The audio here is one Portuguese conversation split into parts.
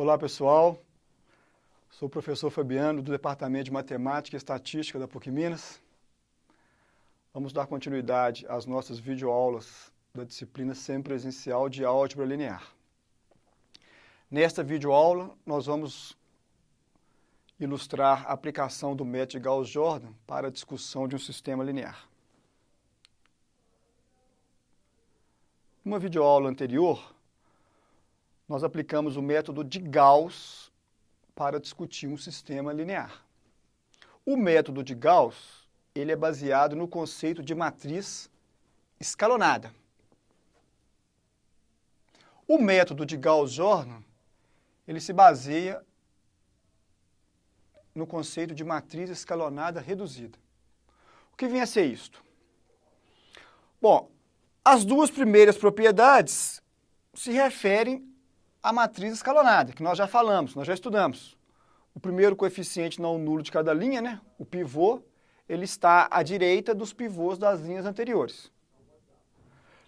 Olá pessoal, sou o professor Fabiano do Departamento de Matemática e Estatística da PUC Minas. Vamos dar continuidade às nossas videoaulas da disciplina semipresencial de álgebra linear. Nesta videoaula nós vamos ilustrar a aplicação do método de Gauss-Jordan para a discussão de um sistema linear. Numa videoaula anterior, nós aplicamos o método de Gauss para discutir um sistema linear. O método de Gauss, ele é baseado no conceito de matriz escalonada. O método de Gauss-Jordan, ele se baseia no conceito de matriz escalonada reduzida. O que vem a ser isto? Bom, as duas primeiras propriedades se referem à matriz escalonada, que nós já falamos, nós já estudamos. O primeiro coeficiente não nulo de cada linha, o pivô, ele está à direita dos pivôs das linhas anteriores.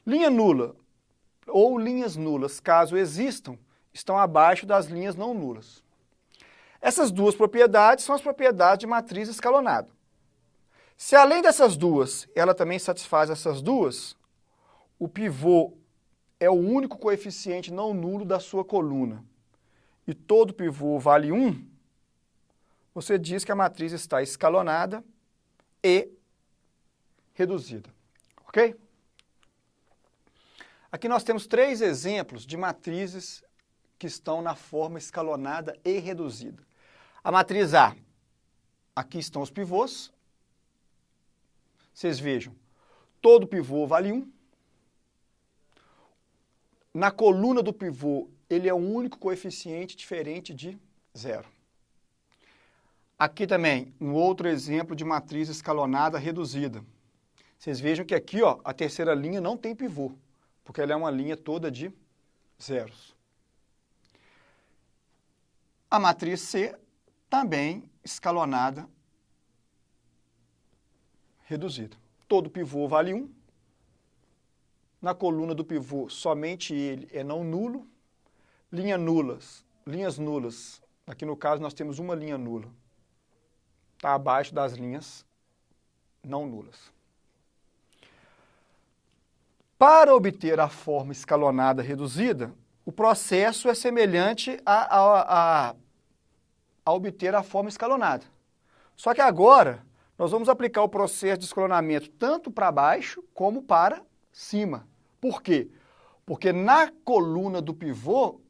Linha nula ou linhas nulas, caso existam, estão abaixo das linhas não nulas. Essas duas propriedades são as propriedades de matriz escalonada. Se além dessas duas, ela também satisfaz essas duas, o pivô é o único coeficiente não nulo da sua coluna e todo pivô vale 1, você diz que a matriz está escalonada e reduzida. Ok? Aqui nós temos 3 exemplos de matrizes que estão na forma escalonada e reduzida. A matriz A, aqui estão os pivôs. Vocês vejam, todo pivô vale 1. Na coluna do pivô, ele é o único coeficiente diferente de 0. Aqui também, um outro exemplo de matriz escalonada reduzida. Vocês vejam que aqui, a terceira linha não tem pivô, porque ela é uma linha toda de zeros. A matriz C, também escalonada reduzida. Todo pivô vale 1. Na coluna do pivô, somente ele é não nulo. Linhas nulas, aqui no caso nós temos uma linha nula. Está abaixo das linhas não nulas. Para obter a forma escalonada reduzida, o processo é semelhante a obter a forma escalonada. Só que agora nós vamos aplicar o processo de escalonamento tanto para baixo como para cima. Por quê? Porque na coluna do pivô,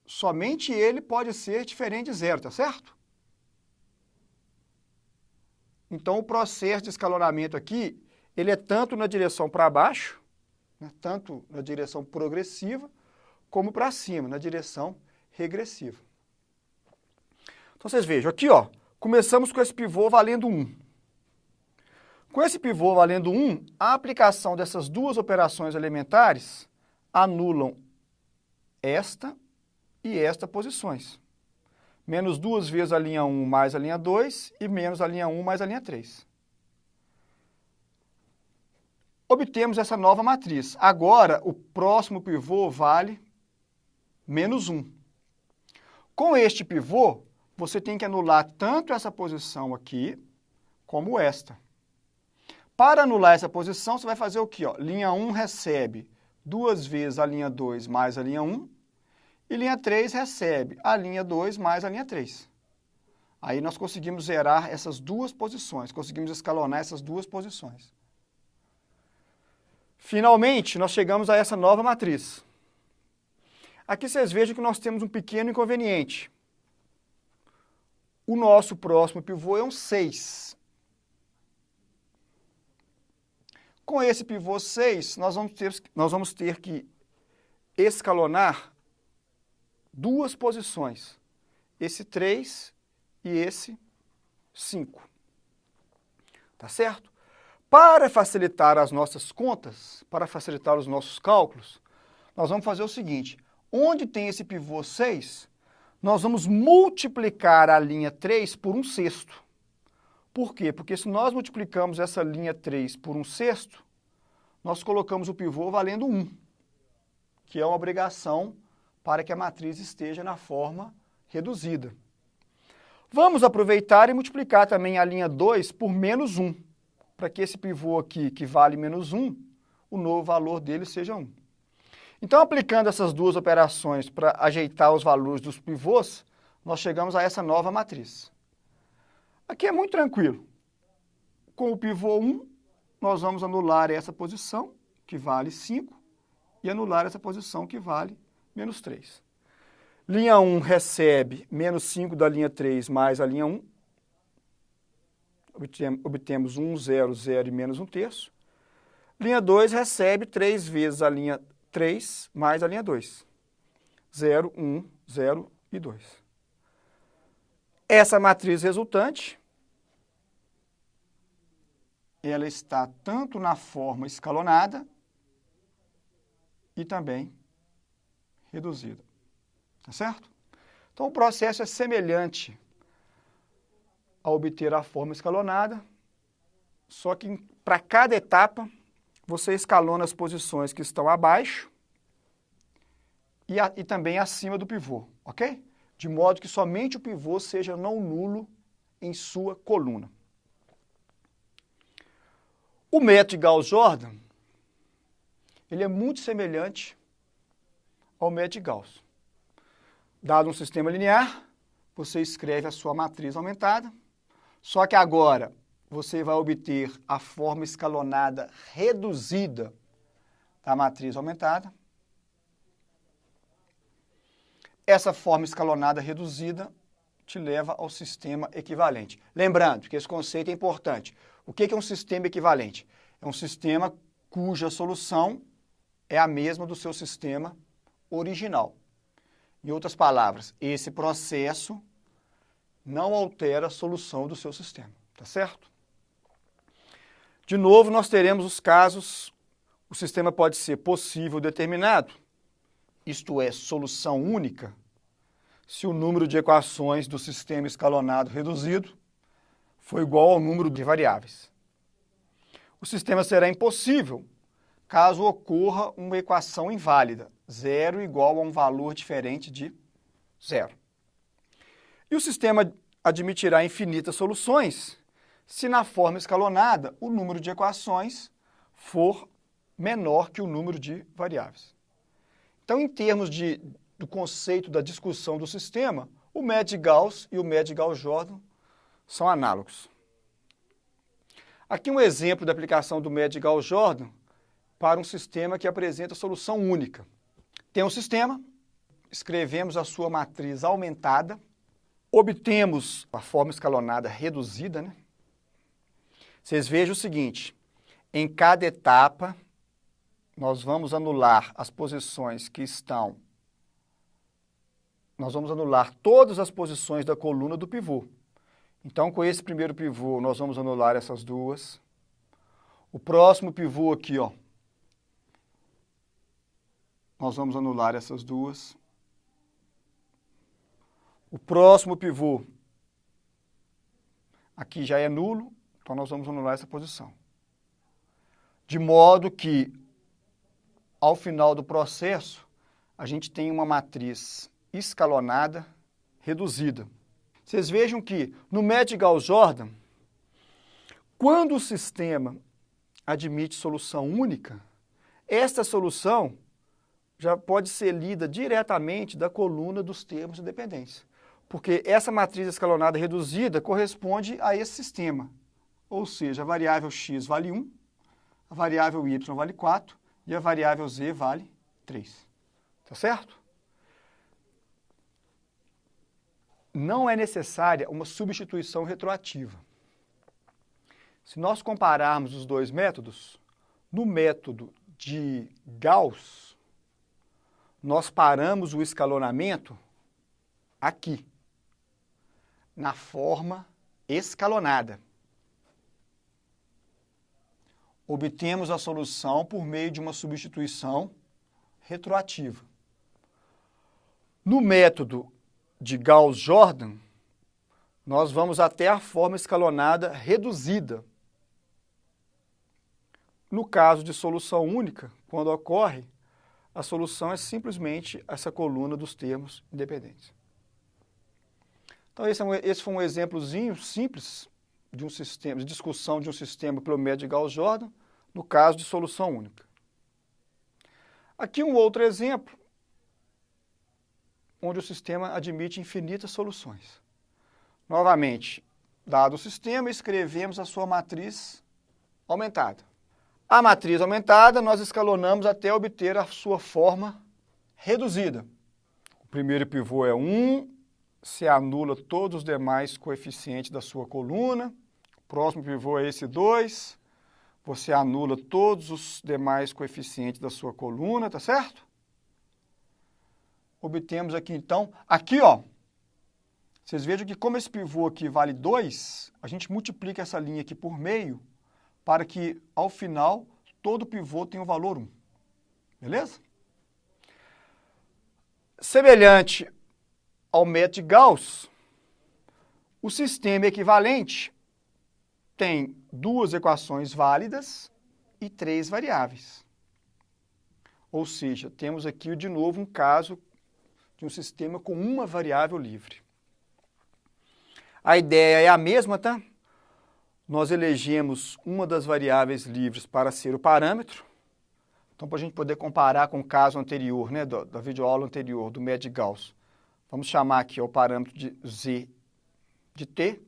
somente ele pode ser diferente de 0, tá certo? Então, o processo de escalonamento aqui, ele é tanto na direção para baixo, tanto na direção progressiva, como para cima, na direção regressiva. Então, vocês vejam, aqui, começamos com esse pivô valendo 1. Com esse pivô valendo 1, a aplicação dessas duas operações elementares anulam esta e esta posições. Menos 2 vezes a linha 1 mais a linha 2 e menos a linha 1 mais a linha 3. Obtemos essa nova matriz. Agora, o próximo pivô vale menos 1. Com este pivô, você tem que anular tanto essa posição aqui, como esta. Para anular essa posição, você vai fazer o quê? Linha 1 recebe 2 vezes a linha 2 mais a linha 1, e linha 3 recebe a linha 2 mais a linha 3. Aí nós conseguimos zerar essas duas posições, conseguimos escalonar essas duas posições. Finalmente, nós chegamos a essa nova matriz. Aqui vocês vejam que nós temos um pequeno inconveniente. O nosso próximo pivô é um 6. Com esse pivô 6, nós vamos ter que escalonar duas posições, esse 3 e esse 5. Tá certo? Para facilitar as nossas contas, para facilitar os nossos cálculos, nós vamos fazer o seguinte, onde tem esse pivô 6, nós vamos multiplicar a linha 3 por 1/6. Por quê? Porque se nós multiplicamos essa linha 3 por 1/6, nós colocamos o pivô valendo 1, que é uma obrigação para que a matriz esteja na forma reduzida. Vamos aproveitar e multiplicar também a linha 2 por menos 1, para que esse pivô aqui, que vale menos 1, o novo valor dele seja 1. Então, aplicando essas duas operações para ajeitar os valores dos pivôs, nós chegamos a essa nova matriz. Aqui é muito tranquilo. Com o pivô 1, nós vamos anular essa posição, que vale 5, e anular essa posição, que vale menos 3. Linha 1 recebe menos 5 da linha 3 mais a linha 1. Obtemos 1, 0, 0 e menos 1/3. Linha 2 recebe 3 vezes a linha 3 mais a linha 2. 0, 1, 0 e 2. Essa matriz resultante, ela está tanto na forma escalonada e também reduzida. Tá certo? Então, o processo é semelhante a obter a forma escalonada, só que para cada etapa, você escalona as posições que estão abaixo e também acima do pivô, ok? De modo que somente o pivô seja não nulo em sua coluna. O método de Gauss-Jordan, ele é muito semelhante ao método de Gauss. Dado um sistema linear, você escreve a sua matriz aumentada, só que agora você vai obter a forma escalonada reduzida da matriz aumentada. Essa forma escalonada reduzida te leva ao sistema equivalente. Lembrando que esse conceito é importante. O que é um sistema equivalente? É um sistema cuja solução é a mesma do seu sistema original. Em outras palavras, esse processo não altera a solução do seu sistema, tá certo? De novo, nós teremos os casos, o sistema pode ser possível determinado, isto é, solução única, se o número de equações do sistema escalonado reduzido for igual ao número de variáveis. O sistema será impossível caso ocorra uma equação inválida, 0 igual a um valor diferente de 0. E o sistema admitirá infinitas soluções se na forma escalonada o número de equações for menor que o número de variáveis. Então, em termos do conceito da discussão do sistema, o método de Gauss e o método de Gauss-Jordan são análogos. Aqui um exemplo da aplicação do método de Gauss-Jordan para um sistema que apresenta solução única. Tem um sistema, escrevemos a sua matriz aumentada, obtemos a forma escalonada reduzida, né? Vocês vejam o seguinte, em cada etapa, nós vamos anular as posições que estão, nós vamos anular todas as posições da coluna do pivô. Então, com esse primeiro pivô, nós vamos anular essas duas. O próximo pivô aqui, ó, nós vamos anular essas duas. O próximo pivô, aqui já é nulo, então nós vamos anular essa posição. De modo que, ao final do processo, a gente tem uma matriz escalonada reduzida. Vocês vejam que, no método de Gauss-Jordan, quando o sistema admite solução única, esta solução já pode ser lida diretamente da coluna dos termos de dependência. Porque essa matriz escalonada reduzida corresponde a esse sistema. Ou seja, a variável x vale 1, a variável y vale 4 e a variável z vale 3. Tá certo? Não é necessária uma substituição retroativa. Se nós compararmos os dois métodos, no método de Gauss, nós paramos o escalonamento aqui, na forma escalonada. Obtemos a solução por meio de uma substituição retroativa. No método de Gauss-Jordan, nós vamos até a forma escalonada reduzida. No caso de solução única, quando ocorre, a solução é simplesmente essa coluna dos termos independentes. Então, esse foi um exemplozinho simples de um sistema, de discussão de um sistema pelo método de Gauss-Jordan, no caso de solução única. Aqui um outro exemplo, onde o sistema admite infinitas soluções. Novamente, dado o sistema, escrevemos a sua matriz aumentada. A matriz aumentada nós escalonamos até obter a sua forma reduzida. O primeiro pivô é 1, se anula todos os demais coeficientes da sua coluna. O próximo pivô é esse 2, você anula todos os demais coeficientes da sua coluna, tá certo? Obtemos aqui então, ó, vocês vejam que como esse pivô aqui vale 2, a gente multiplica essa linha aqui por meio, para que, ao final, todo pivô tenha o valor 1. Beleza? Semelhante ao método de Gauss, o sistema equivalente tem 2 equações válidas e 3 variáveis. Ou seja, temos aqui, de novo, um caso de um sistema com uma variável livre. A ideia é a mesma, tá? Nós elegemos uma das variáveis livres para ser o parâmetro. Então, para a gente poder comparar com o caso anterior, né, da videoaula anterior, do método de Gauss, vamos chamar aqui o parâmetro de z de t.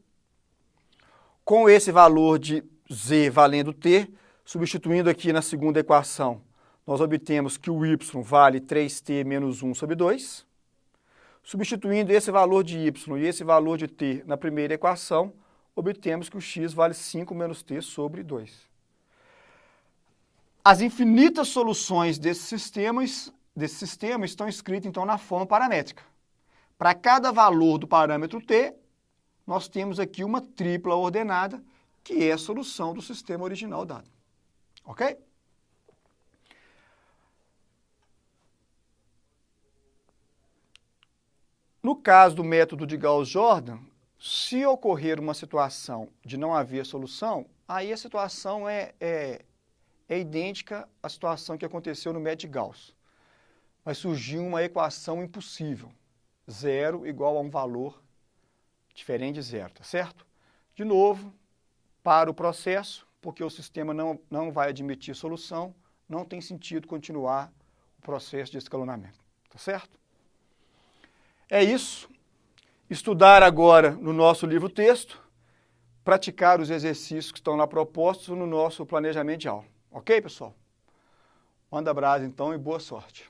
Com esse valor de z valendo t, substituindo aqui na segunda equação, nós obtemos que o y vale 3t menos 1 sobre 2. Substituindo esse valor de y e esse valor de t na primeira equação, obtemos que o x vale 5 menos t sobre 2. As infinitas soluções desse sistema estão escritas, então, na forma paramétrica. Para cada valor do parâmetro t, nós temos aqui uma tripla ordenada, que é a solução do sistema original dado. Ok? No caso do método de Gauss-Jordan, se ocorrer uma situação de não haver solução, aí a situação é idêntica à situação que aconteceu no método de Gauss. Vai surgir uma equação impossível, 0 igual a um valor diferente de 0, tá certo? De novo, para o processo, porque o sistema não vai admitir solução, não tem sentido continuar o processo de escalonamento, tá certo? É isso. Estudar agora no nosso livro-texto, praticar os exercícios que estão lá propostos no nosso planejamento de aula. Ok, pessoal? Manda abraço, então, e boa sorte.